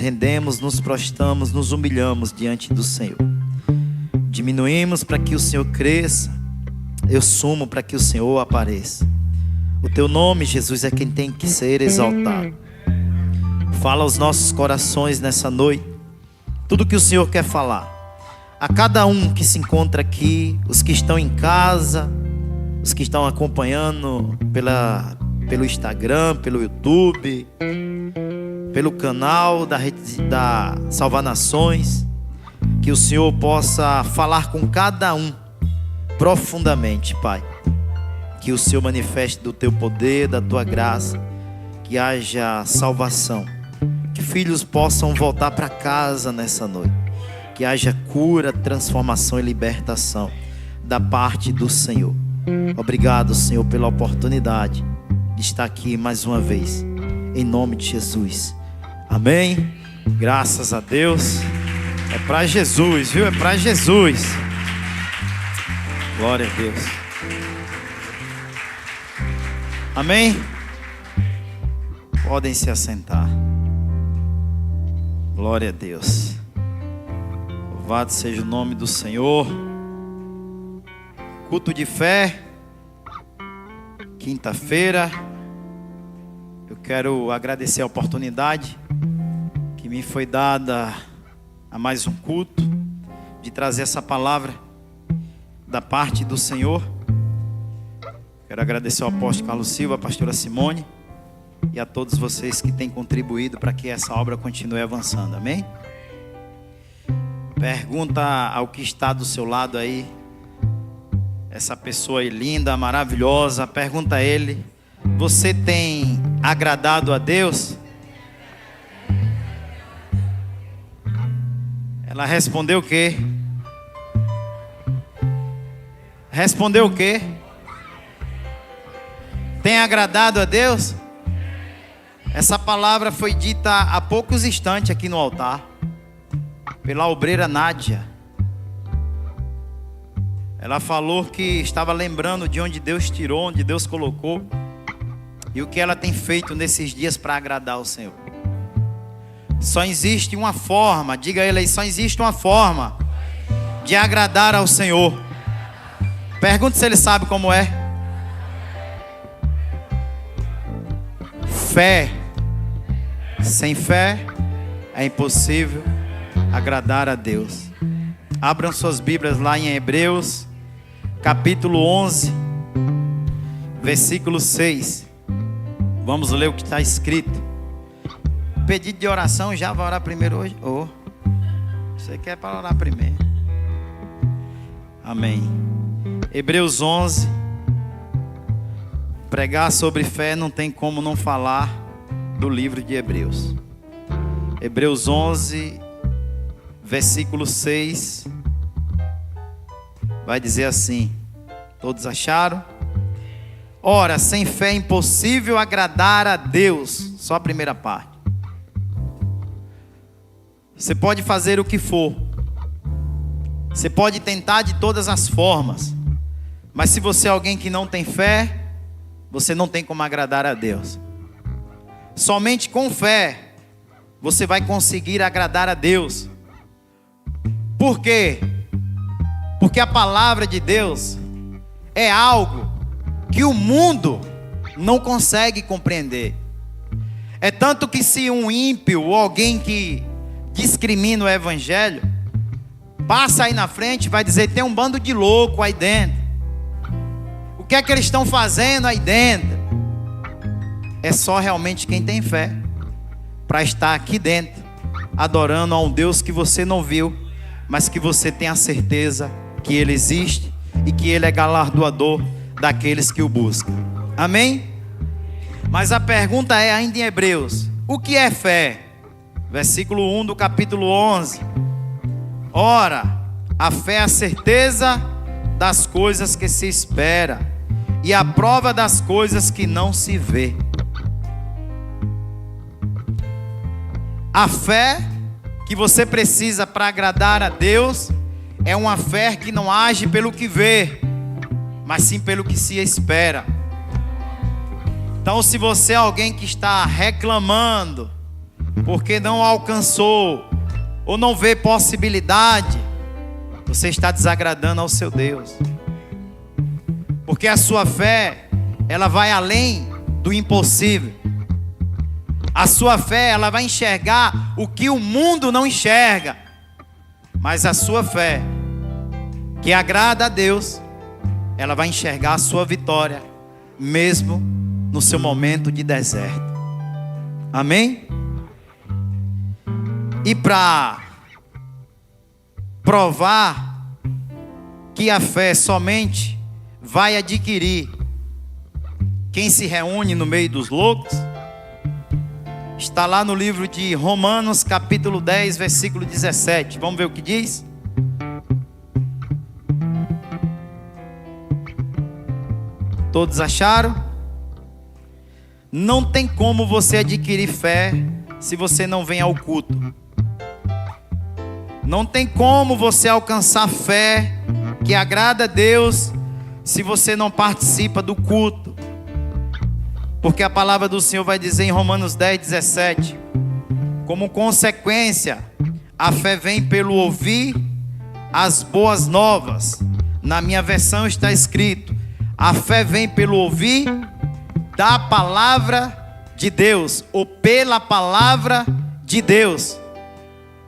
rendemos, nos prostramos, nos humilhamos diante do Senhor. Diminuímos para que o Senhor cresça, eu sumo para que o Senhor apareça. O teu nome, Jesus, é quem tem que ser exaltado. Fala aos nossos corações nessa noite tudo que o Senhor quer falar. A cada um que se encontra aqui, os que estão em casa, os que estão acompanhando pelo Instagram, pelo YouTube, pelo canal da Salvar Nações, que o Senhor possa falar com cada um profundamente, Pai. Que o Senhor manifeste do teu poder, da tua graça, que haja salvação, que filhos possam voltar para casa nessa noite, que haja cura, transformação e libertação da parte do Senhor. Obrigado, Senhor, pela oportunidade de estar aqui mais uma vez, em nome de Jesus. Amém. Graças a Deus. É para Jesus, viu? É para Jesus. Glória a Deus. Amém. Podem se assentar. Glória a Deus. Louvado seja o nome do Senhor. Culto de fé, quinta-feira. Eu quero agradecer a oportunidade que me foi dada a mais um culto, de trazer essa palavra da parte do Senhor. Quero agradecer ao apóstolo Carlos Silva, a pastora Simone e a todos vocês que têm contribuído para que essa obra continue avançando, amém? Pergunta ao que está do seu lado aí, essa pessoa aí linda, maravilhosa, pergunta a ele: você tem agradado a Deus? Ela respondeu o quê? Respondeu o quê? Tem agradado a Deus? Essa palavra foi dita há poucos instantes aqui no altar, pela obreira Nádia. Ela falou que estava lembrando de onde Deus tirou, onde Deus colocou, e o que ela tem feito nesses dias para agradar ao Senhor. Só existe uma forma, diga a ele aí, só existe uma forma de agradar ao Senhor. Pergunte se ele sabe como é. Fé. Sem fé é impossível agradar a Deus. Abram suas Bíblias lá em Hebreus, capítulo 11, versículo 6. Vamos ler o que está escrito. Pedido de oração, já vai orar primeiro hoje? Você quer para orar primeiro? Amém. Hebreus 11. Pregar sobre fé não tem como não falar do livro de Hebreus. Hebreus 11, versículo 6. Vai dizer assim. Todos acharam? Ora, sem fé é impossível agradar a Deus. Só a primeira parte. Você pode fazer o que for. Você pode tentar de todas as formas. Mas se você é alguém que não tem fé, você não tem como agradar a Deus. Somente com fé você vai conseguir agradar a Deus. Por quê? Porque a palavra de Deus é algo que o mundo não consegue compreender. É tanto que se um ímpio ou alguém que discrimina o evangelho passa aí na frente, vai dizer: tem um bando de louco aí dentro. O que é que eles estão fazendo aí dentro? É só realmente quem tem fé para estar aqui dentro, adorando a um Deus que você não viu, mas que você tem a certeza que Ele existe e que Ele é galardoador daqueles que o buscam. Amém? Mas a pergunta é ainda em Hebreus: o que é fé? Versículo 1 do capítulo 11. Ora, a fé é a certeza das coisas que se espera e a prova das coisas que não se vê. A fé que você precisa para agradar a Deus é uma fé que não age pelo que vê, mas sim pelo que se espera. Então, se você é alguém que está reclamando porque não alcançou ou não vê possibilidade, você está desagradando ao seu Deus. Porque a sua fé, ela vai além do impossível. A sua fé, ela vai enxergar o que o mundo não enxerga. Mas a sua fé, que agrada a Deus, ela vai enxergar a sua vitória, mesmo no seu momento de deserto. Amém? E para provar que a fé somente vai adquirir quem se reúne no meio dos loucos, está lá no livro de Romanos capítulo 10, versículo 17. Vamos ver o que diz? Todos acharam? Não tem como você adquirir fé se você não vem ao culto. Não tem como você alcançar fé que agrada a Deus se você não participa do culto. Porque a palavra do Senhor vai dizer em Romanos 10, 17: como consequência, a fé vem pelo ouvir as boas novas. Na minha versão está escrito: a fé vem pelo ouvir da palavra de Deus, ou pela palavra de Deus.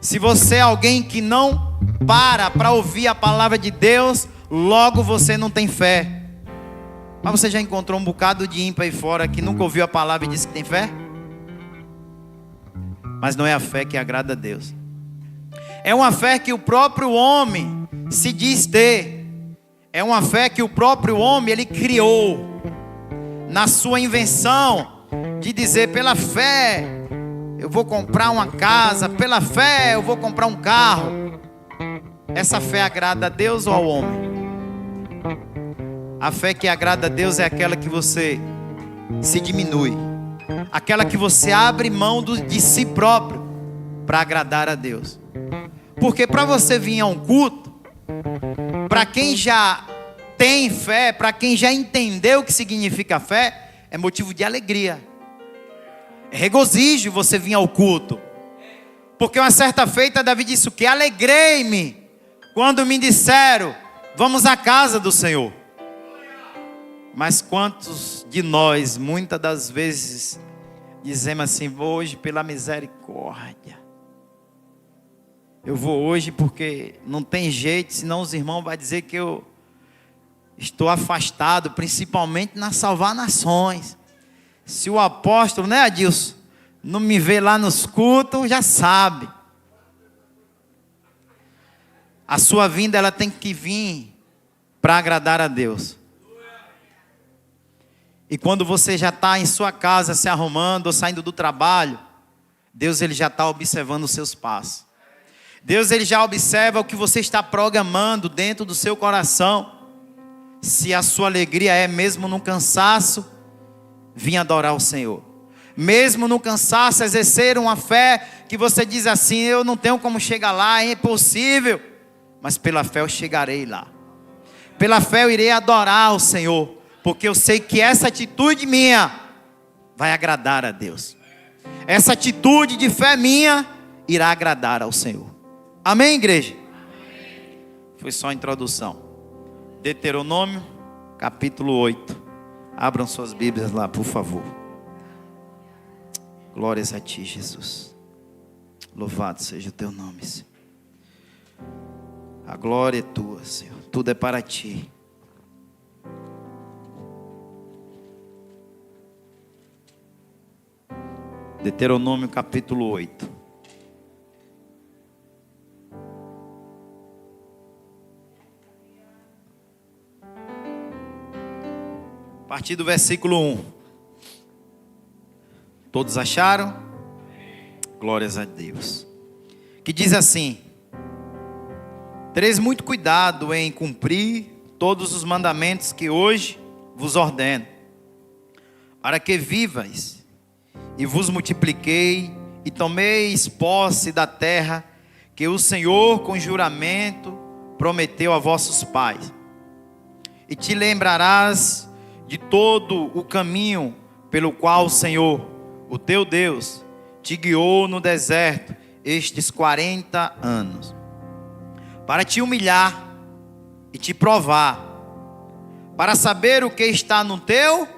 Se você é alguém que não para ouvir a palavra de Deus, logo você não tem fé. Mas você já encontrou um bocado de ímpio aí fora que nunca ouviu a palavra e disse que tem fé? Mas não é a fé que agrada a Deus. É uma fé que o próprio homem se diz ter. É uma fé que o próprio homem ele criou na sua invenção de dizer: pela fé eu vou comprar uma casa, pela fé eu vou comprar um carro. Essa fé agrada a Deus ou ao homem? A fé que agrada a Deus é aquela que você se diminui, aquela que você abre mão de si próprio para agradar a Deus. Porque para você vir a um culto, para quem já tem fé, para quem já entendeu o que significa fé, é motivo de alegria, é regozijo você vir ao culto. Porque uma certa feita Davi disse o quê? Alegrei-me quando me disseram: vamos à casa do Senhor. Mas quantos de nós, muitas das vezes, dizemos assim: vou hoje pela misericórdia. Eu vou hoje porque não tem jeito, senão os irmãos vão dizer que eu estou afastado, principalmente na salvar nações. Se o apóstolo, né, Adilson, não me vê lá nos cultos, já sabe. A sua vinda, ela tem que vir para agradar a Deus. E quando você já está em sua casa se arrumando ou saindo do trabalho, Deus ele já está observando os seus passos. Deus ele já observa o que você está programando dentro do seu coração. Se a sua alegria é mesmo no cansaço, vir adorar o Senhor. Mesmo no cansaço, exercer uma fé que você diz assim: eu não tenho como chegar lá, é impossível. Mas pela fé eu chegarei lá. Pela fé eu irei adorar o Senhor. Porque eu sei que essa atitude minha vai agradar a Deus. Essa atitude de fé minha irá agradar ao Senhor. Amém, igreja? Amém. Foi só a introdução. Deuteronômio, capítulo 8. Abram suas Bíblias lá, por favor. Glórias a ti, Jesus. Louvado seja o teu nome, Senhor. A glória é tua, Senhor. Tudo é para ti. Deuteronômio capítulo 8. A partir do versículo 1. Todos acharam? Glórias a Deus. Que diz assim: tereis muito cuidado em cumprir todos os mandamentos que hoje vos ordeno, para que vivais e vos multipliquei, e tomeis posse da terra que o Senhor com juramento prometeu a vossos pais. E te lembrarás de todo o caminho pelo qual o Senhor, o teu Deus, te guiou no deserto estes 40 anos, para te humilhar e te provar, para saber o que está no teu,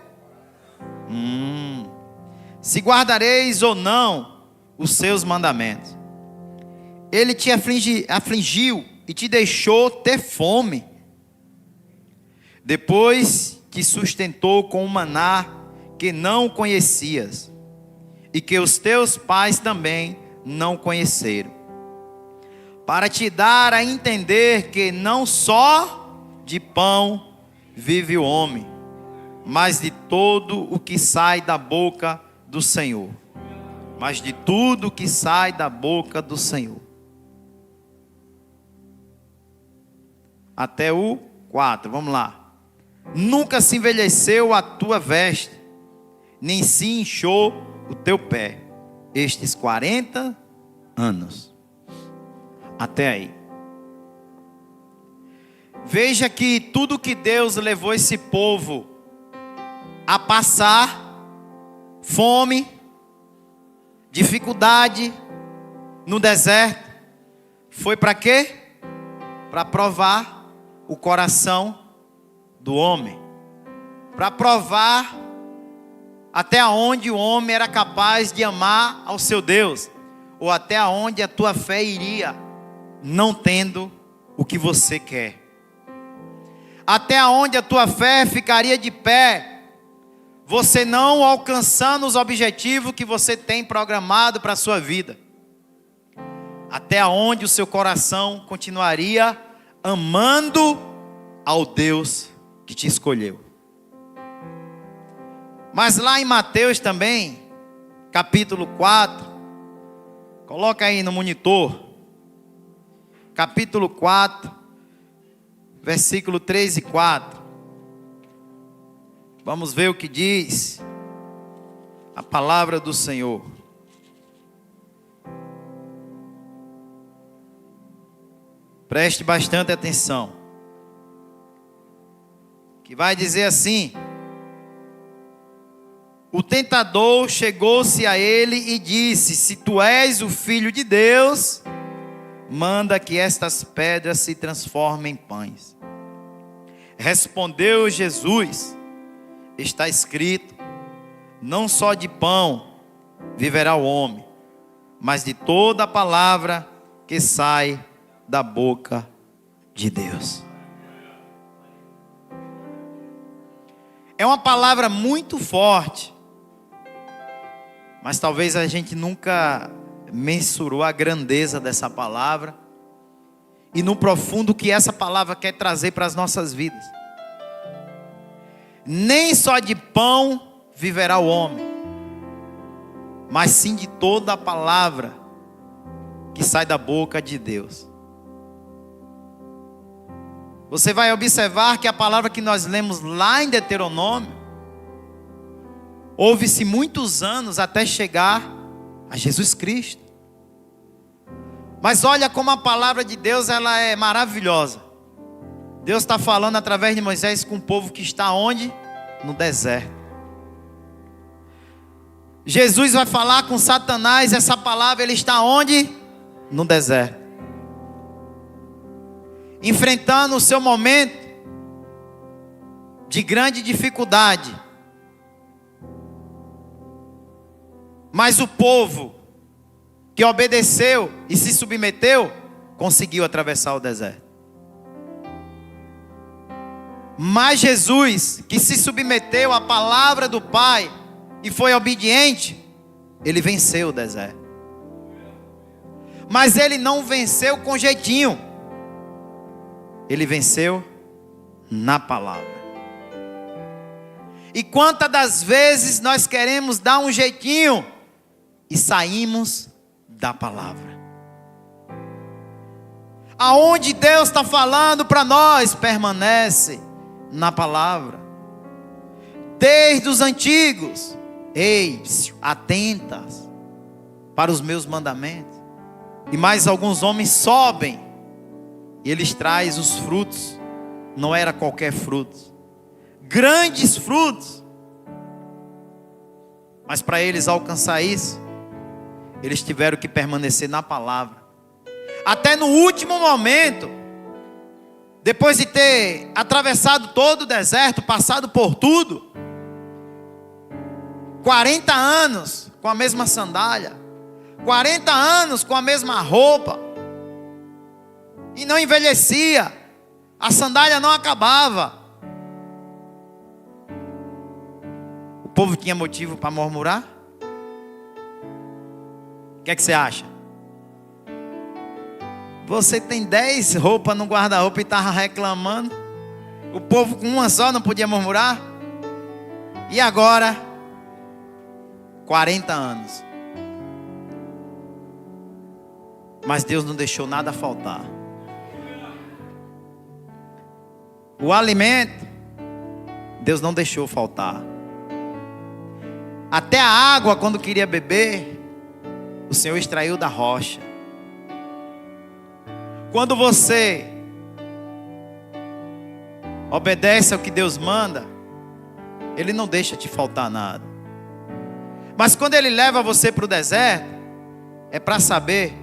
se guardareis ou não os seus mandamentos. Ele te afligiu e te deixou ter fome, depois te sustentou com um maná que não conhecias, e que os teus pais também não conheceram, para te dar a entender que não só de pão vive o homem, mas de todo o que sai da boca do Senhor. Mas de tudo que sai da boca do Senhor. Até o 4, vamos lá. Nunca se envelheceu a tua veste, nem se inchou o teu pé, estes 40 anos. Até aí. Veja que tudo que Deus levou esse povo a passar, fome, dificuldade no deserto, foi para quê? Para provar o coração do homem, para provar até onde o homem era capaz de amar ao seu Deus, ou até onde a tua fé iria, não tendo o que você quer. Até onde a tua fé ficaria de pé, você não alcançando os objetivos que você tem programado para a sua vida. Até onde o seu coração continuaria amando ao Deus que te escolheu. Mas lá em Mateus também, capítulo 4, coloca aí no monitor, capítulo 4, versículo 3 e 4. Vamos ver o que diz a palavra do Senhor. Preste bastante atenção. Que vai dizer assim: o tentador chegou-se a ele e disse: se tu és o Filho de Deus, manda que estas pedras se transformem em pães. Respondeu Jesus: está escrito, não só de pão viverá o homem, mas de toda a palavra que sai da boca de Deus. É uma palavra muito forte, mas talvez a gente nunca mensurou a grandeza dessa palavra e no profundo que essa palavra quer trazer para as nossas vidas. Nem só de pão viverá o homem, mas sim de toda a palavra que sai da boca de Deus. Você vai observar que a palavra que nós lemos lá em Deuteronômio, houve-se muitos anos até chegar a Jesus Cristo. Mas olha como a palavra de Deus, ela é maravilhosa. Deus está falando através de Moisés com o povo que está onde? No deserto. Jesus vai falar com Satanás, essa palavra, ele está onde? No deserto. Enfrentando o seu momento de grande dificuldade. Mas o povo que obedeceu e se submeteu, conseguiu atravessar o deserto. Mas Jesus, que se submeteu à palavra do Pai e foi obediente, ele venceu o deserto. Mas ele não venceu com jeitinho. Ele venceu na palavra. E quantas das vezes nós queremos dar um jeitinho e saímos da palavra? Aonde Deus está falando para nós, permanece na palavra. Desde os antigos, ei, atentas para os meus mandamentos. E mais alguns homens sobem e eles trazem os frutos. Não era qualquer fruto, grandes frutos. Mas para eles alcançar isso, eles tiveram que permanecer na palavra. Até no último momento, depois de ter atravessado todo o deserto, passado por tudo, 40 anos com a mesma sandália, 40 anos com a mesma roupa, e não envelhecia, a sandália não acabava. O povo tinha motivo para murmurar? O que é que você acha? Você tem 10 roupas no guarda-roupa e estava reclamando? O povo com uma só não podia murmurar? E agora? 40 anos. Mas Deus não deixou nada faltar. O alimento, Deus não deixou faltar. Até a água, quando queria beber, o Senhor extraiu da rocha. Quando você obedece ao que Deus manda, Ele não deixa te faltar nada. Mas quando Ele leva você para o deserto, é para saber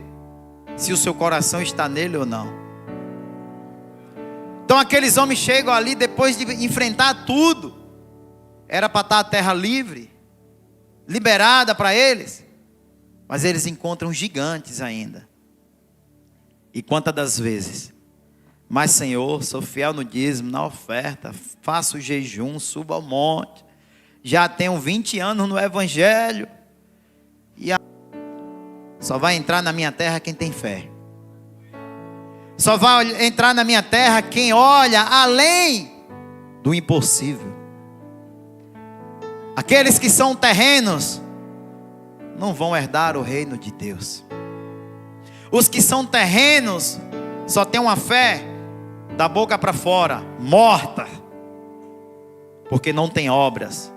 se o seu coração está nele ou não. Então aqueles homens chegam ali depois de enfrentar tudo. Era para estar a terra livre, liberada para eles. Mas eles encontram gigantes ainda. E quantas das vezes? Mas Senhor, sou fiel no dízimo, na oferta, faço jejum, subo ao monte. Já tenho 20 anos no Evangelho. E só vai entrar na minha terra quem tem fé. Só vai entrar na minha terra quem olha além do impossível. Aqueles que são terrenos não vão herdar o reino de Deus. Os que são terrenos só têm uma fé da boca para fora, morta, porque não tem obras,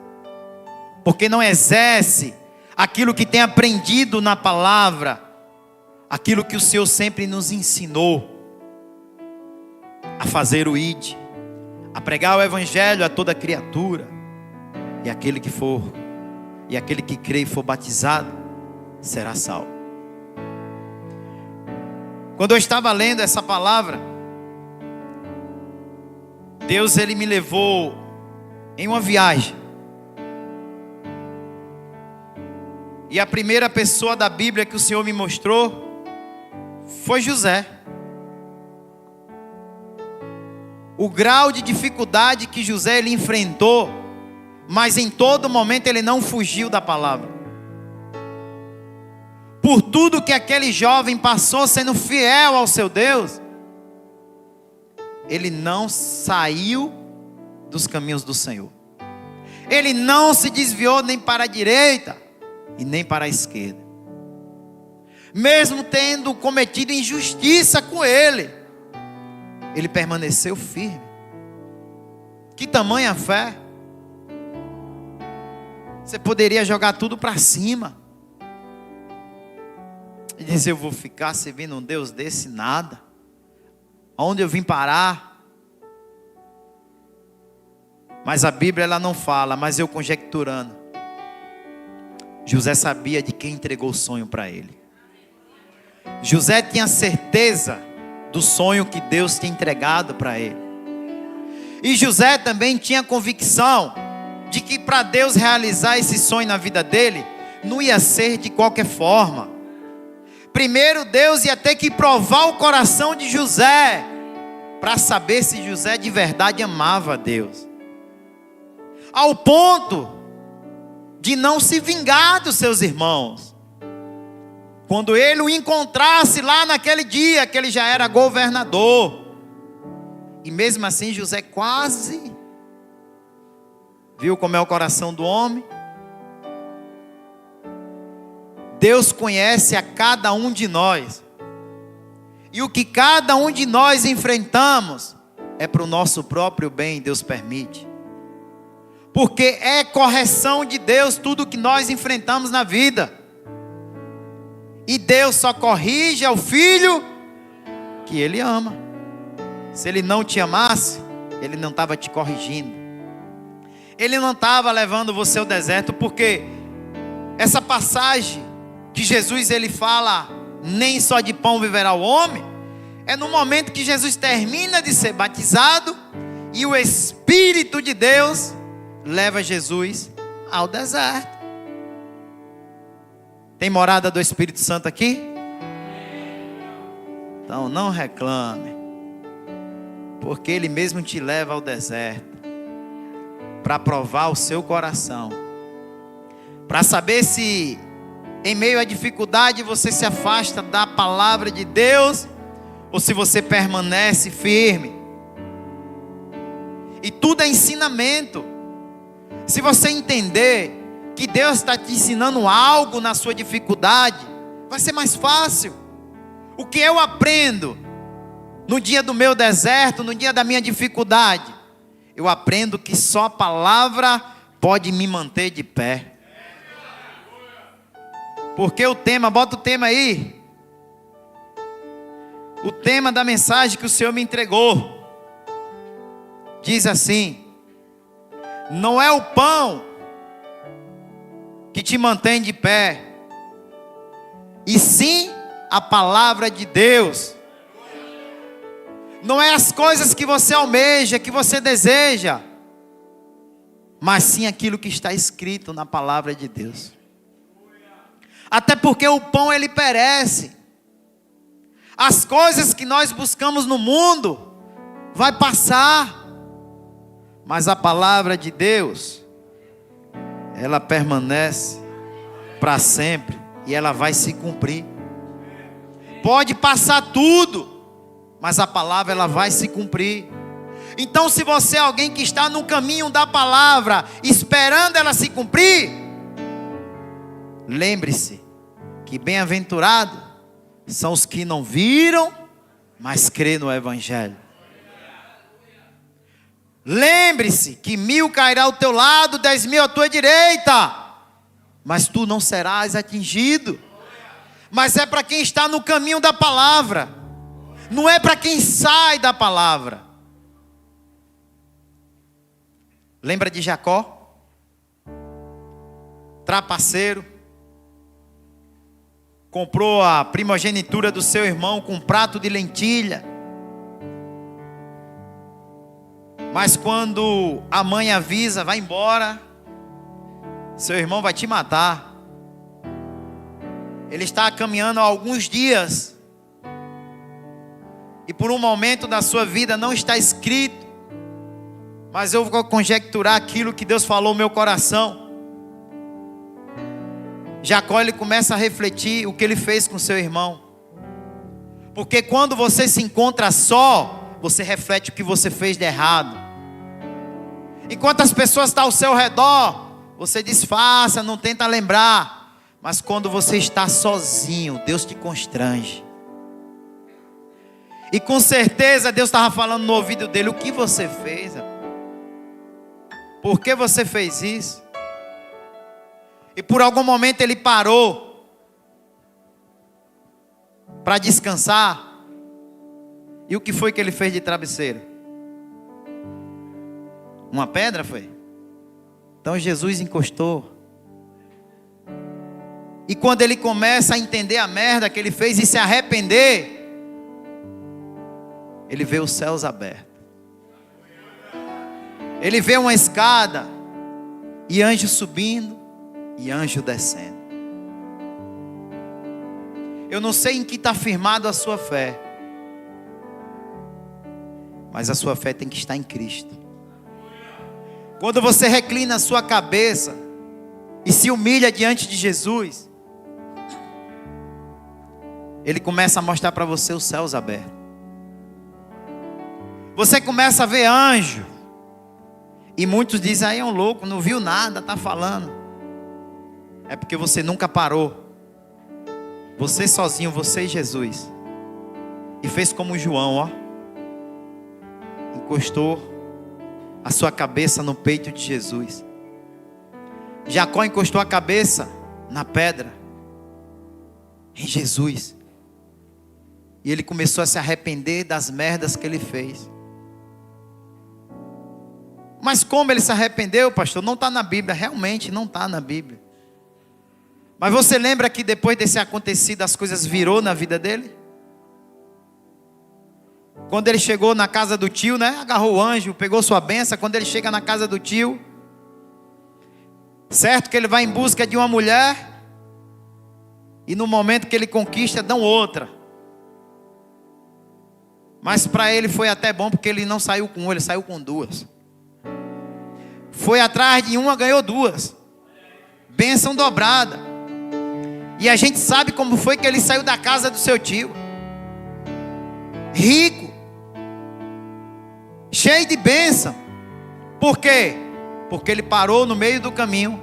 porque não exerce aquilo que tem aprendido na palavra, aquilo que o Senhor sempre nos ensinou, a fazer o ID, a pregar o Evangelho a toda criatura, e aquele que crê e for batizado, será salvo. Quando eu estava lendo essa palavra, Deus Ele me levou em uma viagem. E a primeira pessoa da Bíblia que o Senhor me mostrou foi José. O grau de dificuldade que José ele enfrentou, mas em todo momento ele não fugiu da palavra. Por tudo que aquele jovem passou sendo fiel ao seu Deus, ele não saiu dos caminhos do Senhor. Ele não se desviou nem para a direita e nem para a esquerda. Mesmo tendo cometido injustiça com ele, ele permaneceu firme. Que tamanha fé! Você poderia jogar tudo para cima e dizer: eu vou ficar servindo um Deus desse? Nada. Aonde eu vim parar? Mas a Bíblia ela não fala, mas eu conjecturando, José sabia de quem entregou o sonho para ele. José tinha certeza do sonho que Deus tinha entregado para ele. E José também tinha convicção de que para Deus realizar esse sonho na vida dele, não ia ser de qualquer forma. Primeiro Deus ia ter que provar o coração de José, para saber se José de verdade amava a Deus. Ao ponto de não se vingar dos seus irmãos. Quando ele o encontrasse lá naquele dia, que ele já era governador. E mesmo assim José quase... Viu como é o coração do homem? Deus conhece a cada um de nós. E o que cada um de nós enfrentamos é para o nosso próprio bem, Deus permite. Porque é correção de Deus tudo que nós enfrentamos na vida. E Deus só corrige ao filho que Ele ama. Se Ele não te amasse, Ele não estava te corrigindo. Ele não estava levando você ao deserto, porque essa passagem que Jesus ele fala, nem só de pão viverá o homem, é no momento que Jesus termina de ser batizado e o Espírito de Deus leva Jesus ao deserto. Tem morada do Espírito Santo aqui? Então não reclame, porque Ele mesmo te leva ao deserto para provar o seu coração, para saber se em meio à dificuldade você se afasta da palavra de Deus ou se você permanece firme. E tudo é ensinamento. Se você entender que Deus está te ensinando algo na sua dificuldade, vai ser mais fácil. O que eu aprendo no dia do meu deserto, no dia da minha dificuldade, eu aprendo que só a palavra pode me manter de pé. Porque o tema, bota o tema aí. O tema da mensagem que o Senhor me entregou diz assim: não é o pão que te mantém de pé, e sim a palavra de Deus. Não é as coisas que você almeja, que você deseja, mas sim aquilo que está escrito na palavra de Deus. Até porque o pão ele perece. As coisas que nós buscamos no mundo vai passar, mas a palavra de Deus ela permanece para sempre e ela vai se cumprir. Pode passar tudo, mas a palavra ela vai se cumprir. Então, se você é alguém que está no caminho da palavra, esperando ela se cumprir, lembre-se que bem-aventurado são os que não viram, mas crê no Evangelho. Lembre-se que 1000 cairá ao teu lado, 10.000 à tua direita, mas tu não serás atingido. Mas é para quem está no caminho da palavra, não é para quem sai da palavra. Lembra de Jacó? Trapaceiro. Comprou a primogenitura do seu irmão com um prato de lentilha. Mas quando a mãe avisa, vai embora, seu irmão vai te matar. Ele está caminhando há alguns dias, e por um momento da sua vida não está escrito, mas eu vou conjecturar aquilo que Deus falou no meu coração. Jacó ele começa a refletir o que ele fez com seu irmão. Porque quando você se encontra só, você reflete o que você fez de errado. Enquanto as pessoas estão ao seu redor, você disfarça, não tenta lembrar. Mas quando você está sozinho, Deus te constrange. E com certeza Deus estava falando no ouvido dele: o que você fez? Por que você fez isso? E por algum momento ele parou para descansar. E o que foi que ele fez de travesseiro? Uma pedra foi? Então Jesus encostou. E quando ele começa a entender a merda que ele fez e se arrepender, ele vê os céus abertos. Ele vê uma escada e anjo subindo e anjo descendo. Eu não sei em que está firmado a sua fé, mas a sua fé tem que estar em Cristo. Quando você reclina a sua cabeça e se humilha diante de Jesus, Ele começa a mostrar para você os céus abertos. Você começa a ver anjo. E muitos dizem: aí é um louco, não viu nada, está falando. É porque você nunca parou. Você sozinho, você e Jesus. E fez como João, ó. Encostou a sua cabeça no peito de Jesus. Jacó encostou a cabeça na pedra, em Jesus. E ele começou a se arrepender das merdas que ele fez. Mas como ele se arrependeu, pastor? Não está na Bíblia. Realmente não está na Bíblia. Mas você lembra que depois desse acontecido as coisas virou na vida dele? Quando ele chegou na casa do tio, né? Agarrou o anjo, pegou sua bênção. Quando ele chega na casa do tio, certo que ele vai em busca de uma mulher, e no momento que ele conquista, dão outra. Mas para ele foi até bom, porque ele não saiu com uma, ele saiu com duas. Foi atrás de uma, ganhou duas. Bênção dobrada. E a gente sabe como foi que ele saiu da casa do seu tio. Rico. Cheio de bênção. Por quê? Porque ele parou no meio do caminho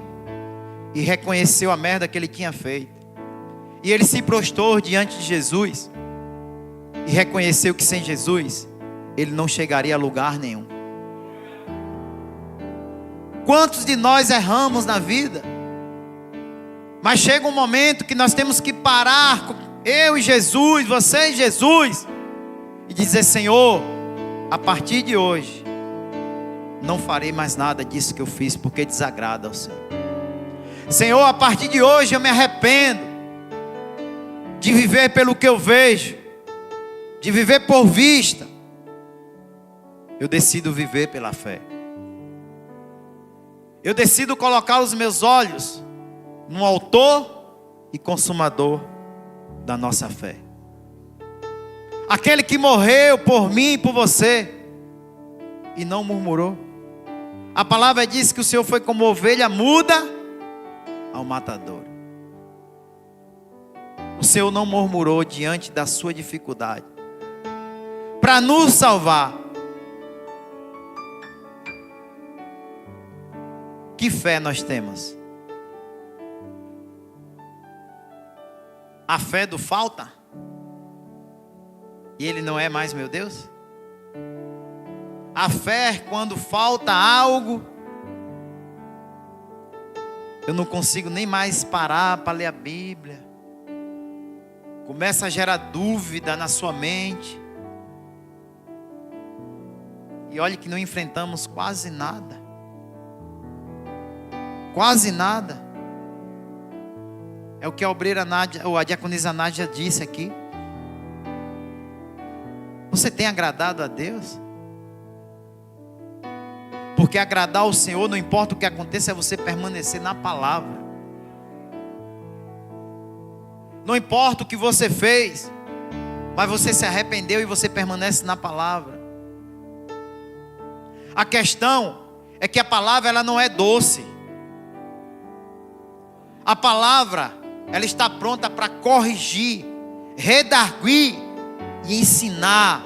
e reconheceu a merda que ele tinha feito. E ele se prostrou diante de Jesus e reconheceu que sem Jesus ele não chegaria a lugar nenhum. Quantos de nós erramos na vida? Mas chega um momento que nós temos que parar, eu e Jesus, você e Jesus, e dizer: Senhor, a partir de hoje não farei mais nada disso que eu fiz, porque desagrada ao Senhor. Senhor, a partir de hoje eu me arrependo de viver pelo que eu vejo, de viver por vista. Eu decido viver pela fé. Eu decido colocar os meus olhos no autor e consumador da nossa fé. Aquele que morreu por mim e por você e não murmurou. A palavra diz que o Senhor foi como ovelha muda ao matador. O Senhor não murmurou diante da sua dificuldade para nos salvar. Que fé nós temos? A fé do falta? E Ele não é mais meu Deus? A fé quando falta algo, eu não consigo nem mais parar para ler a Bíblia. Começa a gerar dúvida na sua mente. E olhe que não enfrentamos quase nada. Quase nada. É o que a obreira Nádia, ou a diaconisa Nádia disse aqui. Você tem agradado a Deus? Porque agradar ao Senhor, não importa o que aconteça, é você permanecer na palavra. Não importa o que você fez, mas você se arrependeu e você permanece na palavra. A questão é que a palavra ela não é doce. A palavra ela está pronta para corrigir, redarguir e ensinar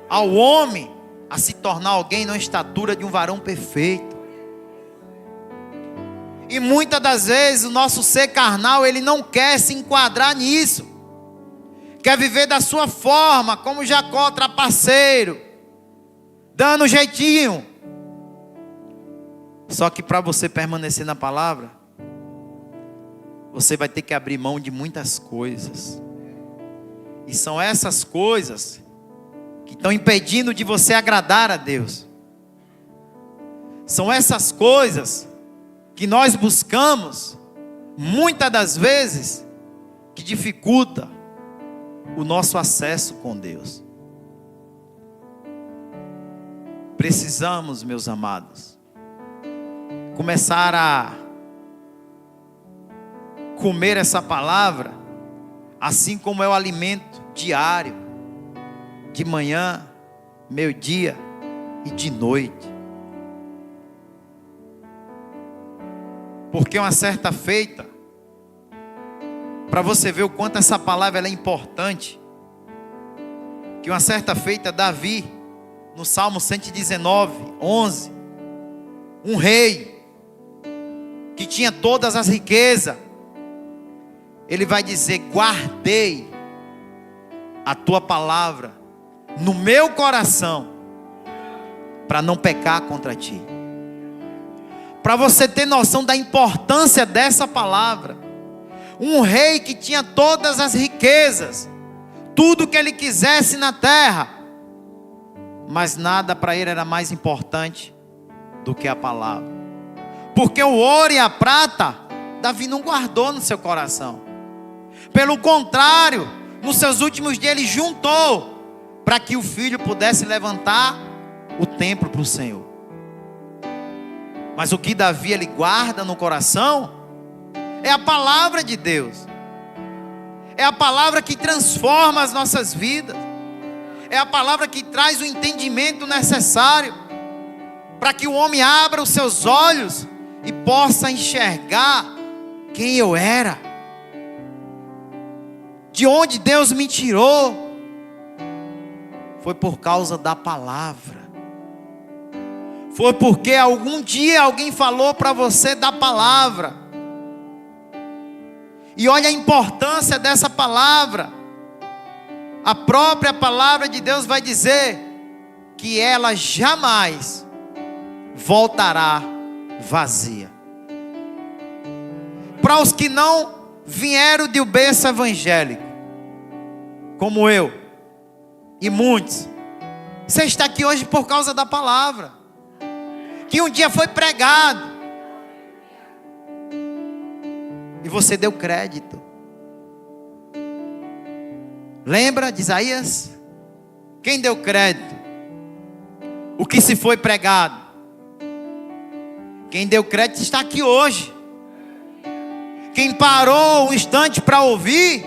ao homem a se tornar alguém na estatura de um varão perfeito. E muitas das vezes o nosso ser carnal, ele não quer se enquadrar nisso. Quer viver da sua forma, como Jacó trapaceiro, dando um jeitinho. Só que para você permanecer na palavra, você vai ter que abrir mão de muitas coisas. E são essas coisas que estão impedindo de você agradar a Deus. São essas coisas que nós buscamos, muitas das vezes, que dificulta o nosso acesso com Deus. Precisamos, meus amados, começar a comer essa palavra, assim como é o alimento diário, de manhã, meio-dia e de noite. Porque uma certa feita, para você ver o quanto essa palavra ela é importante, que uma certa feita Davi, no Salmo 119, 11, um rei, que tinha todas as riquezas, ele vai dizer: guardei a tua palavra no meu coração, para não pecar contra ti. Para você ter noção da importância dessa palavra. Um rei que tinha todas as riquezas, tudo que ele quisesse na terra, mas nada para ele era mais importante do que a palavra. Porque o ouro e a prata Davi não guardou no seu coração. Pelo contrário, nos seus últimos dias ele juntou para que o filho pudesse levantar o templo para o Senhor. Mas o que Davi ele guarda no coração é a palavra de Deus. É a palavra que transforma as nossas vidas. É a palavra que traz o entendimento necessário para que o homem abra os seus olhos e possa enxergar quem eu era, de onde Deus me tirou. Foi por causa da palavra. Foi porque algum dia alguém falou para você da palavra. E olha a importância dessa palavra. A própria palavra de Deus vai dizer que ela jamais voltará vazia. Para os que não vieram de um berço evangélico, como eu e muitos, você está aqui hoje por causa da palavra, que um dia foi pregado, e você deu crédito. Lembra de Isaías? Quem deu crédito? O que se foi pregado. Quem deu crédito está aqui hoje. Quem parou um instante para ouvir,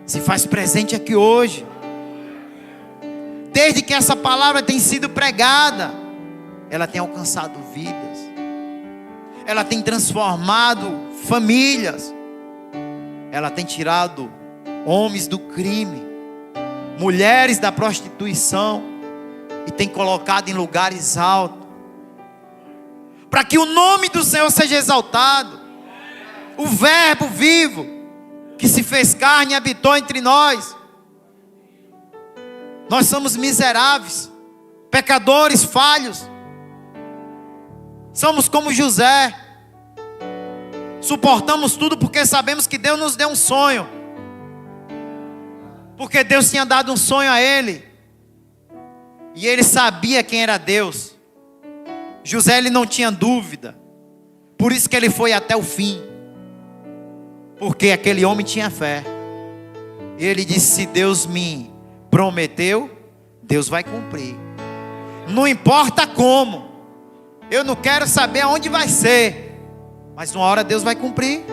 se faz presente aqui hoje. Desde que essa palavra tem sido pregada, ela tem alcançado vidas. Ela tem transformado famílias. Ela tem tirado homens do crime, mulheres da prostituição, e tem colocado em lugares altos, para que o nome do Senhor seja exaltado. O verbo vivo, que se fez carne e habitou entre nós. Nós somos miseráveis, pecadores, falhos. Somos como José. Suportamos tudo porque sabemos que Deus nos deu um sonho. Porque Deus tinha dado um sonho a ele. E ele sabia quem era Deus. José, ele não tinha dúvida. Por isso que ele foi até o fim. Porque aquele homem tinha fé. E ele disse: se Deus me prometeu, Deus vai cumprir. Não importa como. Eu não quero saber aonde vai ser. Mas uma hora Deus vai cumprir.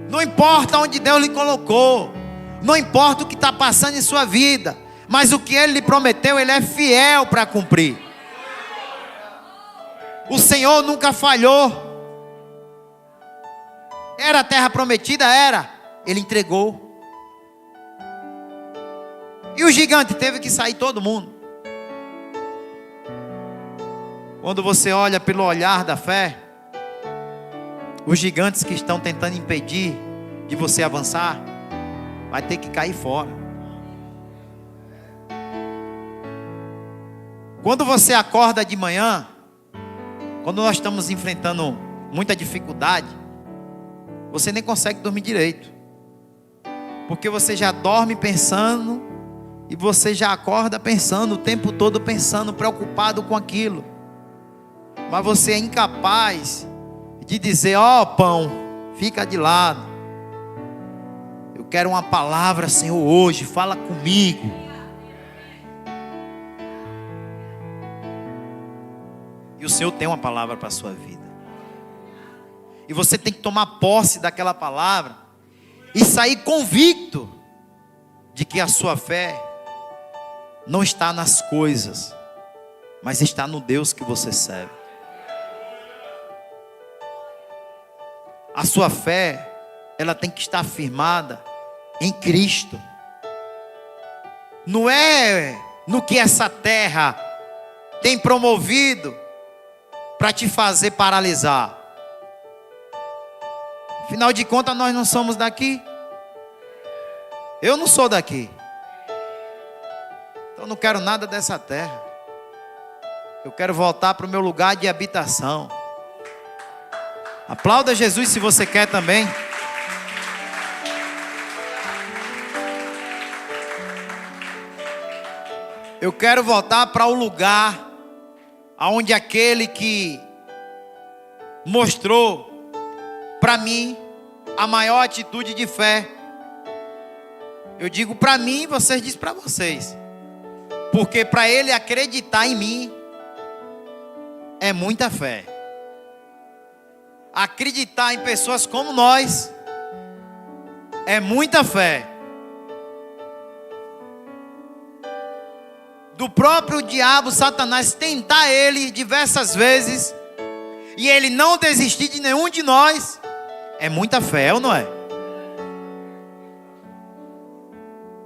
Não importa onde Deus lhe colocou. Não importa o que está passando em sua vida. Mas o que Ele lhe prometeu, Ele é fiel para cumprir. O Senhor nunca falhou. Era a terra prometida? Era. Ele entregou. E o gigante teve que sair todo mundo. Quando você olha pelo olhar da fé, os gigantes que estão tentando impedir de você avançar, vai ter que cair fora. Quando você acorda de manhã, quando nós estamos enfrentando muita dificuldade, você nem consegue dormir direito. Porque você já dorme pensando, e você já acorda pensando, o tempo todo pensando, preocupado com aquilo. Mas você é incapaz de dizer: ó pão, fica de lado. Eu quero uma palavra, Senhor, hoje, fala comigo. E o Senhor tem uma palavra para a sua vida. E você tem que tomar posse daquela palavra e sair convicto de que a sua fé não está nas coisas, mas está no Deus que você serve. A sua fé, ela tem que estar firmada em Cristo. Não é no que essa terra tem promovido para te fazer paralisar. Afinal de contas, nós não somos daqui. Eu não sou daqui. Então eu não quero nada dessa terra. Eu quero voltar para o meu lugar de habitação. Aplauda Jesus se você quer também. Eu quero voltar para o lugar onde aquele que mostrou para mim a maior atitude de fé. Eu digo para mim, vocês dizem para vocês. Porque para ele acreditar em mim é muita fé. Acreditar em pessoas como nós é muita fé. Do próprio diabo, Satanás, tentar ele diversas vezes e ele não desistir de nenhum de nós, é muita fé, ou não é?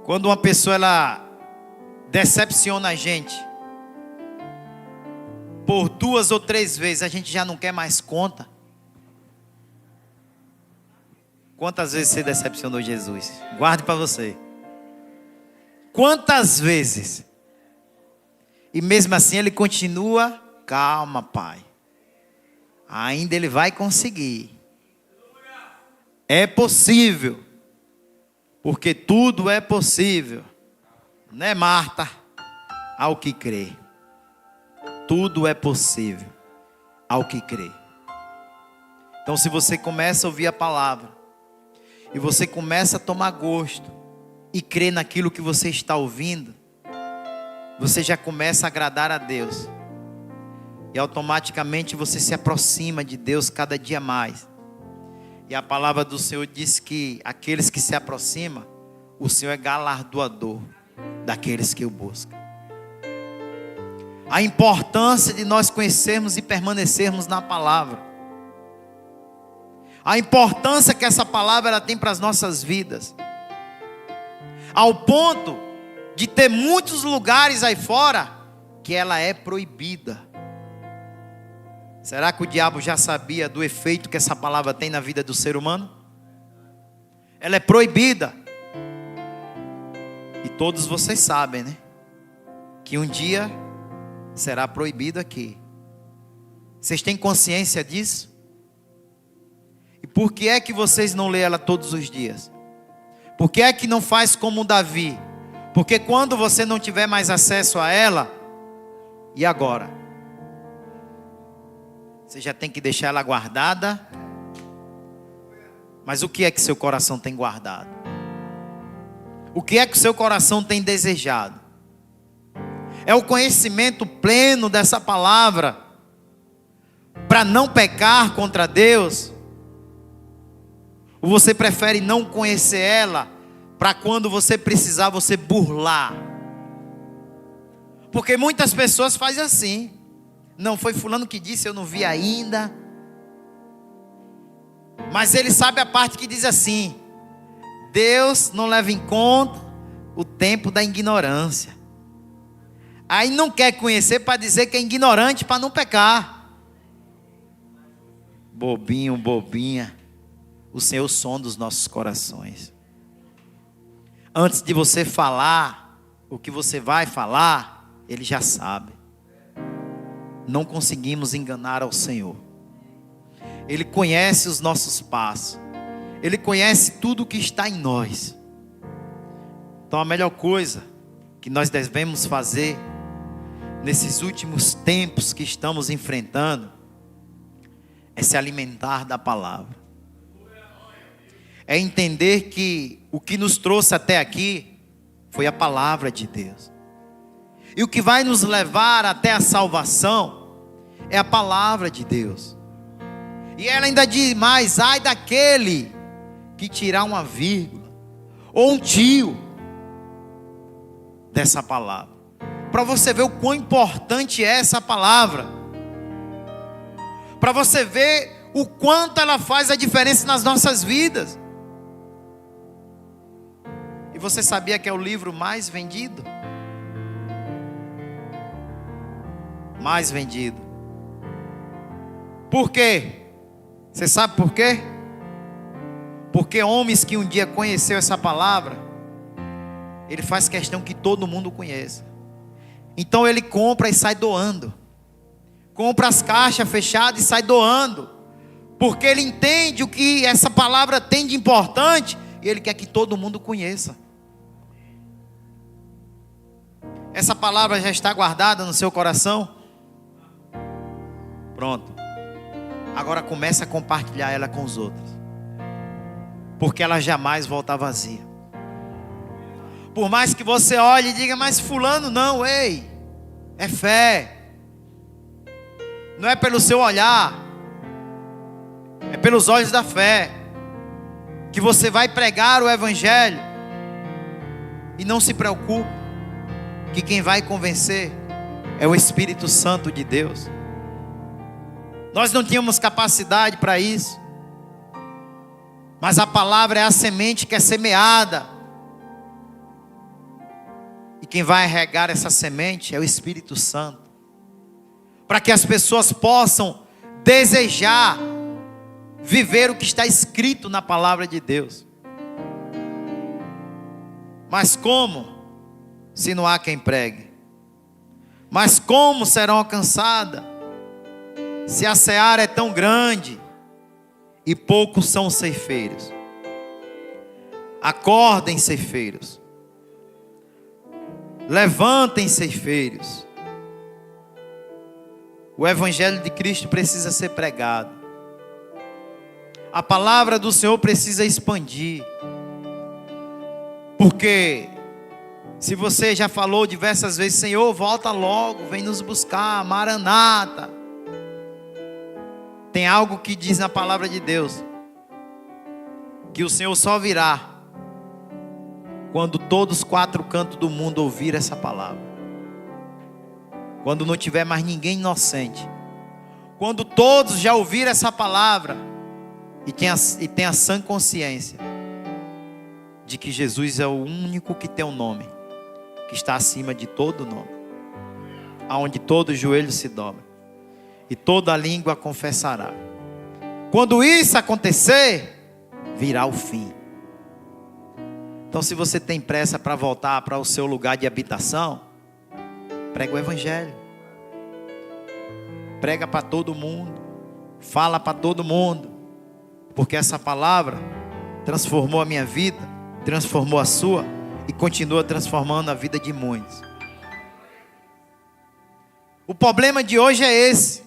Quando uma pessoa ela decepciona a gente por 2 ou 3 vezes, a gente já não quer mais conta. Quantas vezes você decepcionou Jesus? Guarde para você. Quantas vezes? E mesmo assim ele continua, calma, pai. Ainda ele vai conseguir. É possível. Porque tudo é possível. Né, Marta? Ao que crê. Tudo é possível. Ao que crê. Então se você começa a ouvir a palavra. E você começa a tomar gosto. E crer naquilo que você está ouvindo. Você já começa a agradar a Deus. E automaticamente você se aproxima de Deus cada dia mais. E a palavra do Senhor diz que aqueles que se aproximam, o Senhor é galardoador daqueles que o buscam. A importância de nós conhecermos e permanecermos na palavra. A importância que essa palavra ela tem para as nossas vidas. Ao ponto de ter muitos lugares aí fora que ela é proibida. Será que o diabo já sabia do efeito que essa palavra tem na vida do ser humano? Ela é proibida. E todos vocês sabem, né? Que um dia será proibido aqui. Vocês têm consciência disso? E por que é que vocês não lêem ela todos os dias? Por que é que não faz como Davi? Porque quando você não tiver mais acesso a ela, e agora? Você já tem que deixar ela guardada. Mas o que é que seu coração tem guardado? O que é que seu coração tem desejado? É o conhecimento pleno dessa palavra para não pecar contra Deus? Ou você prefere não conhecer ela para quando você precisar você burlar? Porque muitas pessoas fazem assim. Não, foi fulano que disse, eu não vi ainda. Mas ele sabe a parte que diz assim: Deus não leva em conta o tempo da ignorância. Aí não quer conhecer para dizer que é ignorante para não pecar. Bobinho, bobinha. O Senhor sonda os nossos corações. Antes de você falar o que você vai falar, Ele já sabe. Não conseguimos enganar ao Senhor. Ele conhece os nossos passos. Ele conhece tudo o que está em nós. Então a melhor coisa que nós devemos fazer nesses últimos tempos que estamos enfrentando é se alimentar da palavra. É entender que o que nos trouxe até aqui foi a palavra de Deus. E o que vai nos levar até a salvação é a palavra de Deus. E ela ainda diz mais: ai daquele que tirar uma vírgula ou um tio dessa palavra. Para você ver o quão importante é essa palavra. Para você ver o quanto ela faz a diferença nas nossas vidas. E você sabia que é o livro mais vendido? Mais vendido. Por quê? Você sabe por quê? Porque homens que um dia conheceu essa palavra, ele faz questão que todo mundo conheça. Então ele compra e sai doando. Compra as caixas fechadas e sai doando. Porque ele entende o que essa palavra tem de importante e ele quer que todo mundo conheça. Essa palavra já está guardada no seu coração? Pronto. Agora comece a compartilhar ela com os outros, porque ela jamais volta vazia. Por mais que você olhe e diga, mas fulano não, ei, é fé. Não é pelo seu olhar, é pelos olhos da fé, que você vai pregar o evangelho. E não se preocupe, que quem vai convencer é o Espírito Santo de Deus. Nós não tínhamos capacidade para isso, mas a palavra é a semente que é semeada, e quem vai regar essa semente é o Espírito Santo, para que as pessoas possam desejar viver o que está escrito na palavra de Deus. Mas como, se não há quem pregue? Mas como serão alcançadas, se a seara é tão grande e poucos são os ceifeiros? Acordem, ceifeiros. Levantem, ceifeiros. O evangelho de Cristo precisa ser pregado. A palavra do Senhor precisa expandir. Porque se você já falou diversas vezes, Senhor, volta logo, vem nos buscar, Maranata. Tem algo que diz na palavra de Deus, que o Senhor só virá quando todos os quatro cantos do mundo ouvir essa palavra. Quando não tiver mais ninguém inocente. Quando todos já ouviram essa palavra e tenha sã consciência de que Jesus é o único que tem um nome, que está acima de todo nome, aonde todo joelho se dobra e toda língua confessará. Quando isso acontecer, virá o fim. Então, se você tem pressa para voltar para o seu lugar de habitação, prega o evangelho, prega para todo mundo, fala para todo mundo, porque essa palavra transformou a minha vida, transformou a sua e continua transformando a vida de muitos. O problema de hoje é esse.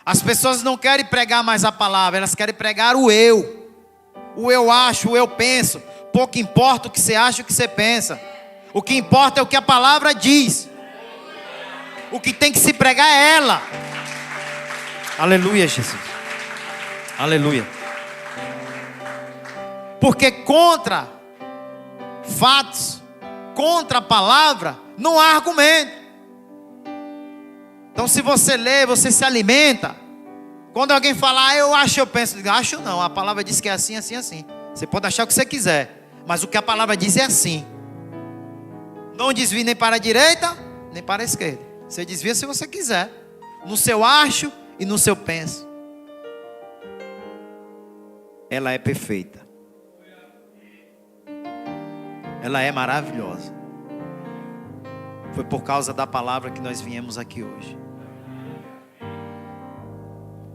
As pessoas não querem pregar mais a palavra, elas querem pregar o eu. O eu acho, o eu penso. Pouco importa o que você acha, o que você pensa. O que importa é o que a palavra diz. O que tem que se pregar é ela. Aleluia, Jesus. Aleluia. Porque contra fatos, contra a palavra, não há argumento. Então, se você lê, você se alimenta. Quando alguém falar, eu acho, eu penso, acho não, a palavra diz que é assim, assim, assim. Você pode achar o que você quiser, mas o que a palavra diz é assim. Não desvie nem para a direita, nem para a esquerda. Você desvia se você quiser, no seu acho e no seu penso. Ela é perfeita. Ela é maravilhosa. Foi por causa da palavra que nós viemos aqui hoje.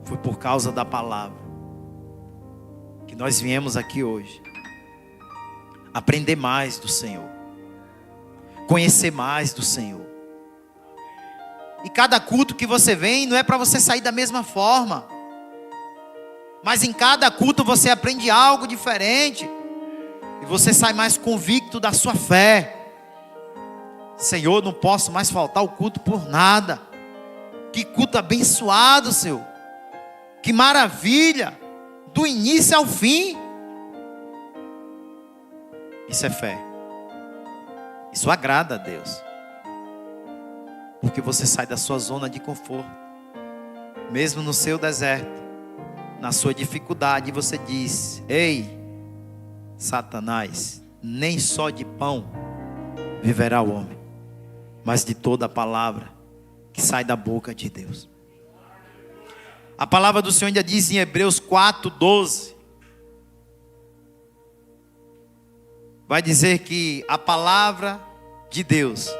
Foi por causa da palavra que nós viemos aqui hoje. Aprender mais do Senhor. Conhecer mais do Senhor. E cada culto que você vem, não é para você sair da mesma forma. Mas em cada culto você aprende algo diferente. E você sai mais convicto da sua fé. Senhor, não posso mais faltar o culto por nada. Que culto abençoado, Senhor. Que maravilha. Do início ao fim. Isso é fé. Isso agrada a Deus. Porque você sai da sua zona de conforto. Mesmo no seu deserto, na sua dificuldade, você diz: ei, Satanás, nem só de pão viverá o homem, mas de toda a palavra que sai da boca de Deus. A palavra do Senhor ainda diz em Hebreus 4:12, vai dizer que a palavra de Deus,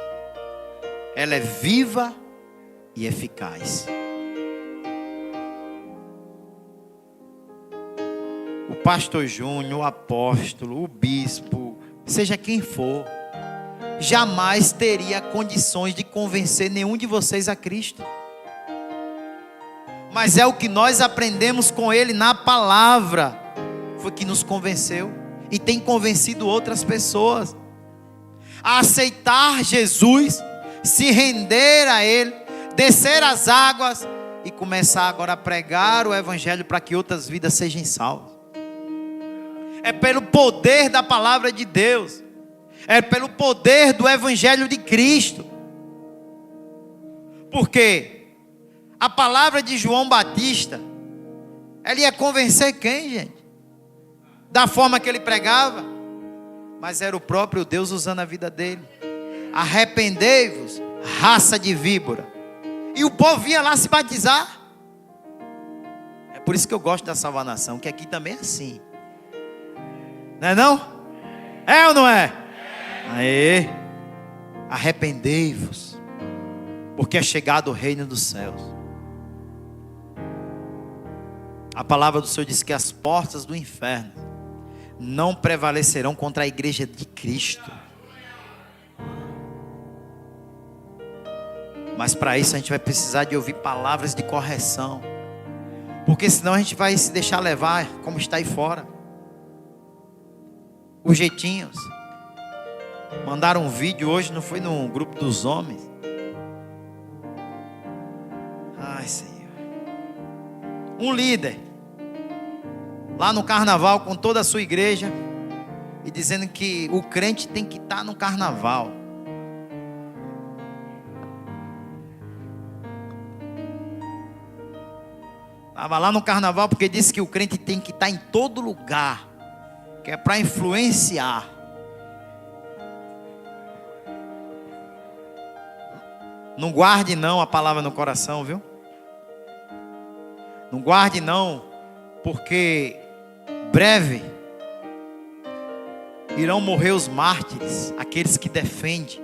ela é viva e eficaz. O pastor Júnior, o apóstolo, o bispo, seja quem for, jamais teria condições de convencer nenhum de vocês a Cristo. mas é o que nós aprendemos com Ele na palavra, foi que nos convenceu e tem convencido outras pessoas a aceitar Jesus, se render a Ele, descer as águas e começar agora a pregar o Evangelho para que outras vidas sejam salvas. É pelo poder da palavra de Deus, é pelo poder do Evangelho de Cristo. Porque a palavra de João Batista, ela ia convencer quem, gente? Da forma que ele pregava, mas era o próprio Deus usando a vida dele. Arrependei-vos, raça de víbora. E o povo ia lá se batizar. É por isso que eu gosto da Salva-Nação, que aqui também é assim. Não é não? É ou não é? Aê. Arrependei-vos, porque é chegado o reino dos céus. A palavra do Senhor diz que as portas do inferno não prevalecerão contra a igreja de Cristo. Mas para isso a gente vai precisar de ouvir palavras de correção, porque senão a gente vai se deixar levar como está aí fora. Os jeitinhos. Mandaram um vídeo hoje, não foi no grupo dos homens? Ai, Senhor. Um líder lá no carnaval com toda a sua igreja e dizendo que o crente tem que estar no carnaval. Estava lá no carnaval porque disse que o crente tem que estar em todo lugar, que é para influenciar. Não guarde não a palavra no coração, viu? Não guarde não, porque breve irão morrer os mártires, aqueles que defendem,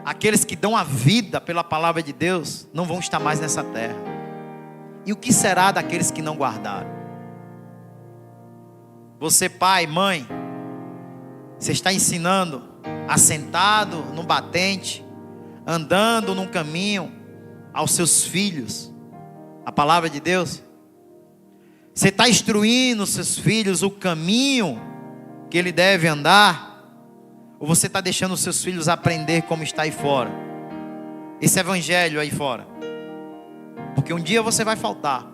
aqueles que dão a vida pela palavra de Deus, não vão estar mais nessa terra. E o que será daqueles que não guardaram? Você, pai, mãe, você está ensinando, assentado no batente, andando num caminho, aos seus filhos a palavra de Deus? Você está instruindo os seus filhos o caminho que ele deve andar? Ou você está deixando os seus filhos aprender como está aí fora? Esse evangelho aí fora. Porque um dia você vai faltar.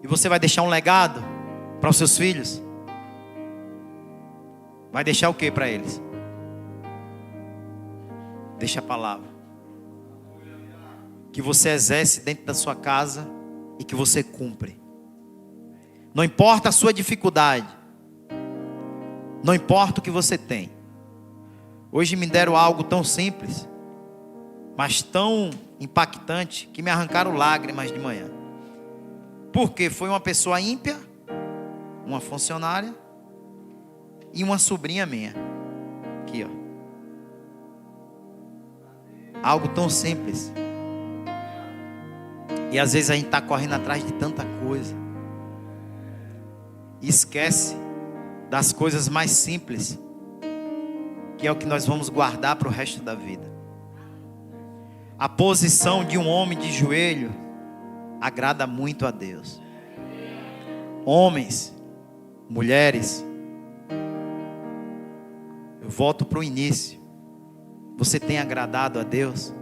E você vai deixar um legado para os seus filhos. Vai deixar o que para eles? Deixa a palavra que você exerce dentro da sua casa e que você cumpre. Não importa a sua dificuldade, não importa o que você tem. Hoje me deram algo tão simples, mas tão impactante, que me arrancaram lágrimas de manhã. Porque foi uma pessoa ímpia, uma funcionária e uma sobrinha minha. Aqui, ó. Algo tão simples. E às vezes a gente está correndo atrás de tanta coisa e esquece das coisas mais simples, que é o que nós vamos guardar para o resto da vida. A posição de um homem de joelho agrada muito a Deus. Homens, mulheres, eu volto para o início. Você tem agradado a Deus?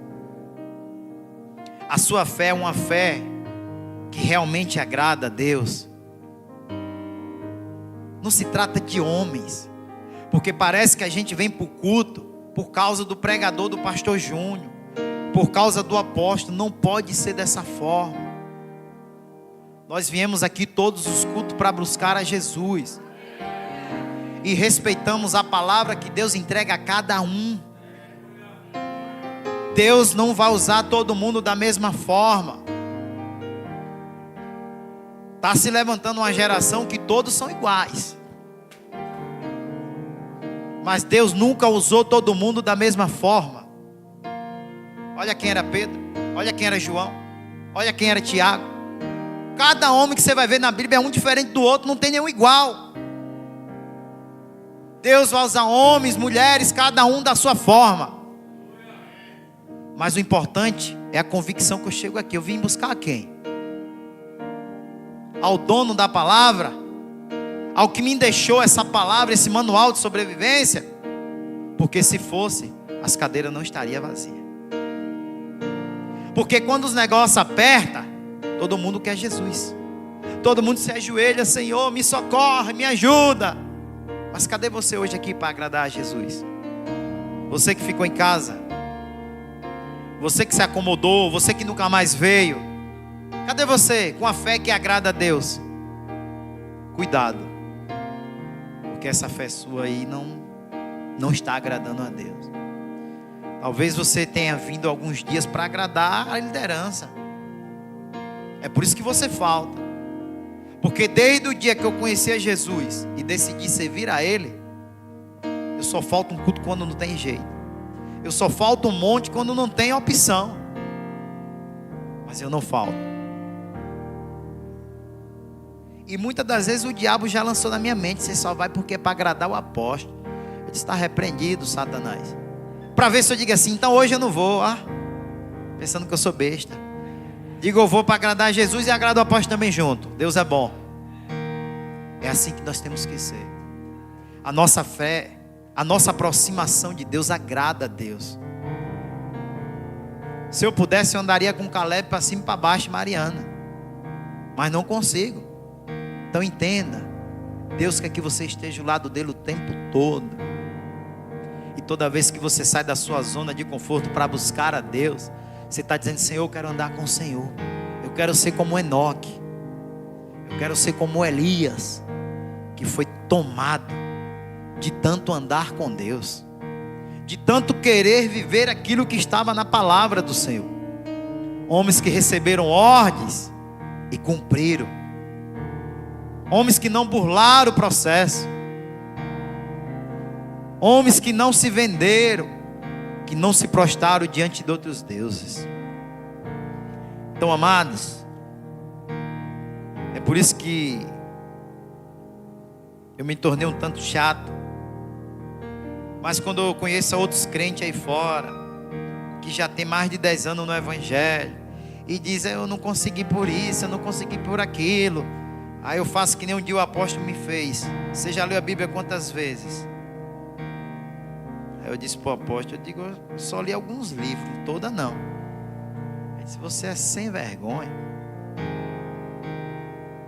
A sua fé é uma fé que realmente agrada a Deus? Não se trata de homens, porque parece que a gente vem para o culto por causa do pregador, do pastor Júnior, por causa do apóstolo. Não pode ser dessa forma. Nós viemos aqui todos os cultos para buscar a Jesus e respeitamos a palavra que Deus entrega a cada um. Deus não vai usar todo mundo da mesma forma. Está se levantando uma geração que todos são iguais, mas Deus nunca usou todo mundo da mesma forma. Olha quem era Pedro, olha quem era João, olha quem era Tiago. Cada homem que você vai ver na Bíblia é um diferente do outro, não tem nenhum igual. Deus vai usar homens, mulheres, cada um da sua forma. Mas o importante é a convicção que eu chego aqui. Eu vim buscar quem? ao dono da palavra, ao que me deixou essa palavra, esse manual de sobrevivência, porque se fosse, as cadeiras não estariam vazias. Porque quando os negócios apertam, todo mundo quer Jesus. Todo mundo se ajoelha: Senhor, me socorre, me ajuda. Mas cadê você hoje aqui para agradar a Jesus? Você que ficou em casa, você que se acomodou, você que nunca mais veio, cadê você com a fé que agrada a Deus? Cuidado, porque essa fé sua aí não está agradando a Deus. Talvez você tenha vindo alguns dias para agradar a liderança. É por isso que você falta. Porque desde o dia que eu conheci a Jesus e decidi servir a Ele, eu só falto um culto quando não tem jeito. Eu só falto um monte quando não tem opção. Mas eu não falto. E muitas das vezes o diabo já lançou na minha mente: você só vai porque é para agradar o apóstolo. Eu disse: está repreendido, Satanás. Para ver se eu digo assim: então hoje eu não vou. Pensando que eu sou besta. Digo, eu vou para agradar a Jesus e agrado o apóstolo também junto. Deus é bom. É assim que nós temos que ser. A nossa fé, a nossa aproximação de Deus agrada a Deus. Se eu pudesse, eu andaria com Caleb para cima e para baixo, Mariana. Mas não consigo. Então entenda, Deus quer que você esteja ao lado dele o tempo todo. E toda vez que você sai da sua zona de conforto para buscar a Deus, você está dizendo: Senhor, eu quero andar com o Senhor. Eu quero ser como Enoque. Eu quero ser como Elias, que foi tomado de tanto andar com Deus, de tanto querer viver aquilo que estava na palavra do Senhor. Homens que receberam ordens e cumpriram. Homens que não burlaram o processo. Homens que não se venderam, que não se prostraram diante de outros deuses. Então, amados, é por isso que eu me tornei um tanto chato. Mas quando eu conheço outros crentes aí fora, que já tem mais de 10 anos no Evangelho, e dizem: eu não consegui por isso, eu não consegui por aquilo. Aí eu faço que nem um dia o apóstolo me fez: você já leu a Bíblia quantas vezes? Aí eu disse para o apóstolo: eu digo, eu só li alguns livros, toda não. Ele disse: você é sem vergonha.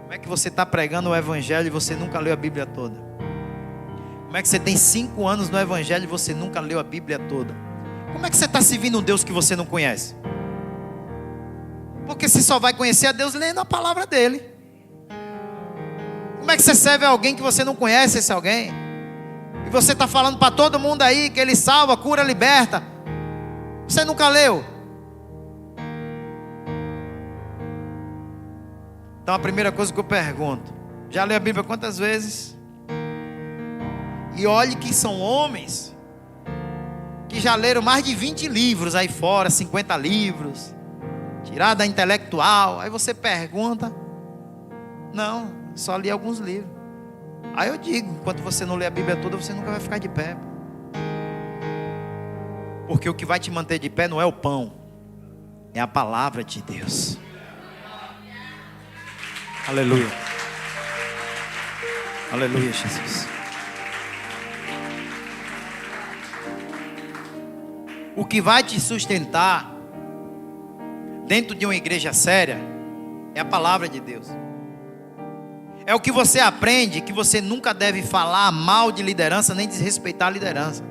Como é que você está pregando o Evangelho e você nunca leu a Bíblia toda? Como é que você tem 5 anos no Evangelho e você nunca leu a Bíblia toda? Como é que você está servindo um Deus que você não conhece? Porque você só vai conhecer a Deus lendo a palavra dele. Como é que você serve a alguém que você não conhece esse alguém? E você está falando para todo mundo aí que ele salva, cura, liberta. Você nunca leu? Então a primeira coisa que eu pergunto: já leu a Bíblia quantas vezes? E olhe que são homens que já leram mais de 20 livros aí fora, 50 livros, tirada intelectual. Aí você pergunta: não, só li alguns livros. Aí eu digo: enquanto você não lê a Bíblia toda, você nunca vai ficar de pé. Porque o que vai te manter de pé não é o pão, é a palavra de Deus. Aleluia. Aleluia, Jesus. O que vai te sustentar dentro de uma igreja séria é a palavra de Deus. É o que você aprende, que você nunca deve falar mal de liderança, nem desrespeitar a liderança.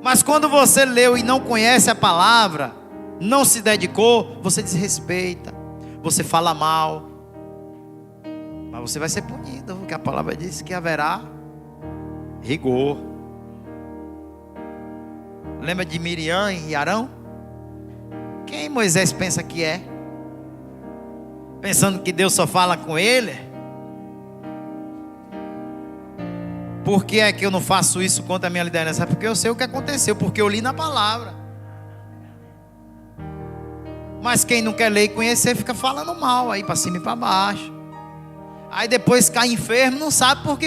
Mas quando você leu e não conhece a palavra, não se dedicou, você desrespeita, você fala mal. Mas você vai ser punido, porque a palavra diz que haverá rigor. Lembra de Miriam e Arão? Quem Moisés pensa que é? Pensando que Deus só fala com ele? Por que é que eu não faço isso contra a minha liderança? Porque eu sei o que aconteceu, porque eu li na palavra. Mas quem não quer ler e conhecer fica falando mal aí para cima e para baixo. Aí depois cai enfermo, não sabe por que